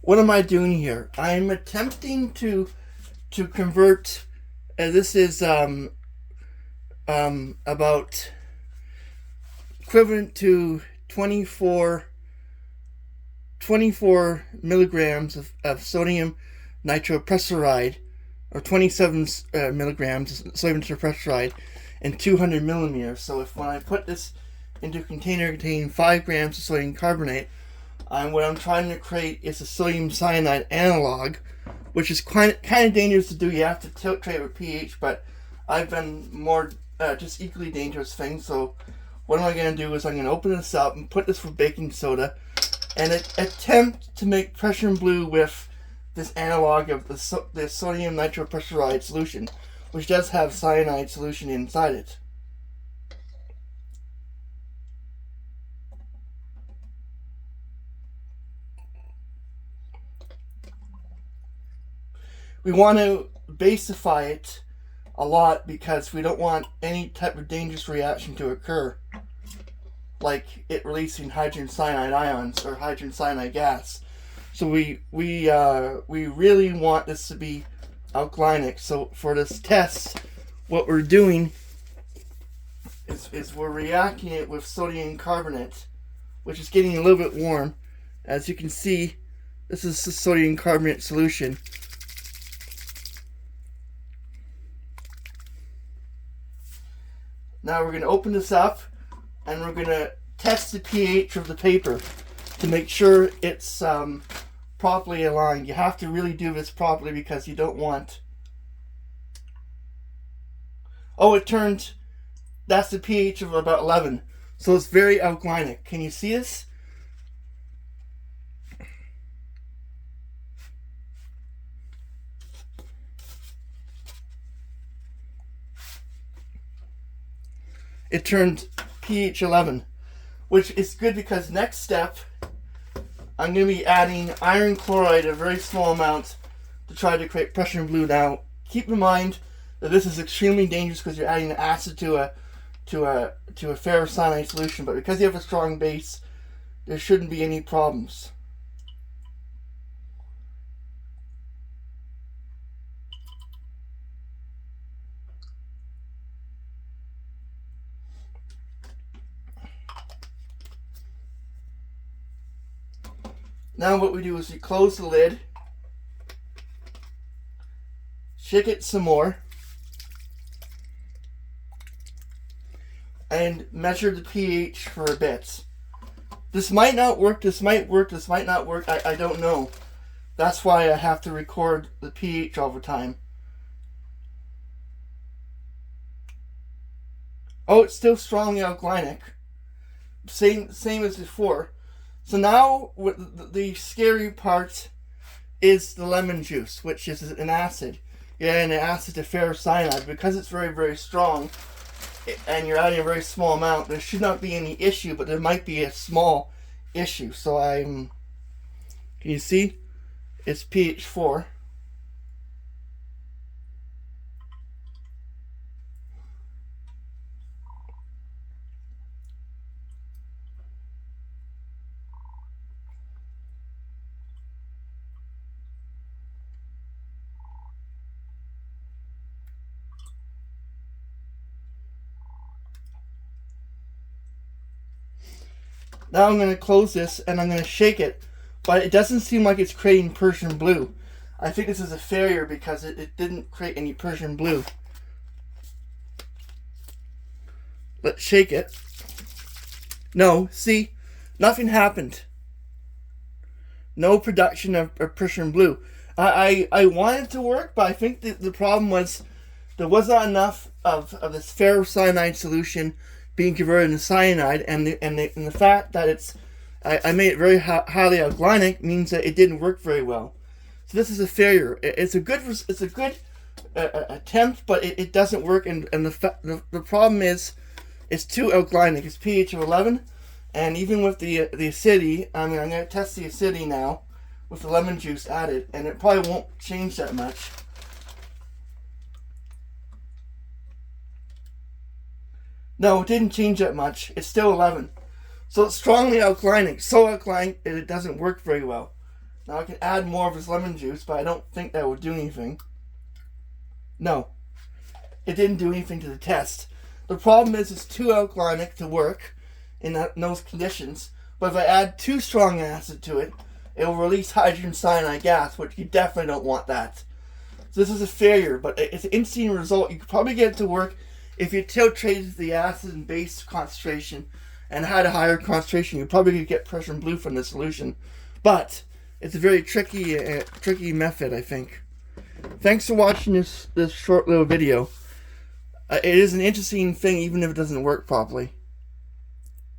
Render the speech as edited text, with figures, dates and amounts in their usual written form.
what am I doing here? I'm attempting to convert. This is about equivalent to 24 milligrams of sodium nitroprusside, or 27 milligrams of sodium nitroprusside, and 200 millimeters. So when I put this into a container containing 5 grams of sodium carbonate, what I'm trying to create is a sodium cyanide analog, which is kind of dangerous to do. You have to titrate with pH, but I've been more just equally dangerous things. So what am I going to do is I'm going to open this up and put this with baking soda and attempt to make Prussian blue with this analog of the sodium nitroprusside solution, which does have cyanide solution inside it. We want to basify it a lot because we don't want any type of dangerous reaction to occur, like it releasing hydrogen cyanide ions or hydrogen cyanide gas. So we really want this to be alkalinic. So for this test, what we're doing is we're reacting it with sodium carbonate, which is getting a little bit warm. As you can see, this is the sodium carbonate solution. Now we're going to open this up and we're going to test the pH of the paper to make sure it's properly aligned. You have to really do this properly because you don't want... Oh, it turned... That's the pH of about 11. So it's very alkalinic. Can you see this? It turned pH 11, which is good because next step, I'm going to be adding iron chloride, a very small amount, to try to create Prussian blue. Now, keep in mind that this is extremely dangerous because you're adding acid to a ferrocyanide solution, but because you have a strong base, there shouldn't be any problems. Now what we do is we close the lid, shake it some more, and measure the pH for a bit. This might not work, this might work, this might not work, I don't know. That's why I have to record the pH all the time. Oh, it's still strongly alkalinic. Same as before. So now the scary part is the lemon juice, which is an acid. You're adding an acid to ferrocyanide. Because it's very, very strong, and you're adding a very small amount, there should not be any issue, but there might be a small issue. So can you see? It's pH 4. Now I'm going to close this and I'm going to shake it, but it doesn't seem like it's creating Prussian blue. I think this is a failure because it didn't create any Prussian blue. Let's shake it. No, see? Nothing happened. No production of Prussian blue. I wanted it to work, but I think the problem was there was not enough of this ferrocyanide solution being converted into cyanide, and the fact that I made it very highly alkalinic means that it didn't work very well. So this is a failure. It's a good attempt, but it doesn't work. And the problem is it's too alkalinic. It's pH of 11, and even with the acidity, I'm going to test the acidity now with the lemon juice added, and it probably won't change that much. No, it didn't change that much. It's still 11. So it's strongly alkalinic. So alkaline that it doesn't work very well. Now I can add more of this lemon juice, but I don't think that would do anything. No, it didn't do anything to the test. The problem is it's too alkalinic to work in those conditions. But if I add too strong acid to it, it will release hydrogen cyanide gas, which you definitely don't want that. So this is a failure, but it's an interesting result. You could probably get it to work if you titrated the acid and base concentration and had a higher concentration. You probably could get Prussian blue from the solution. But it's a very tricky method, I think. Thanks for watching this short little video. It is an interesting thing, even if it doesn't work properly.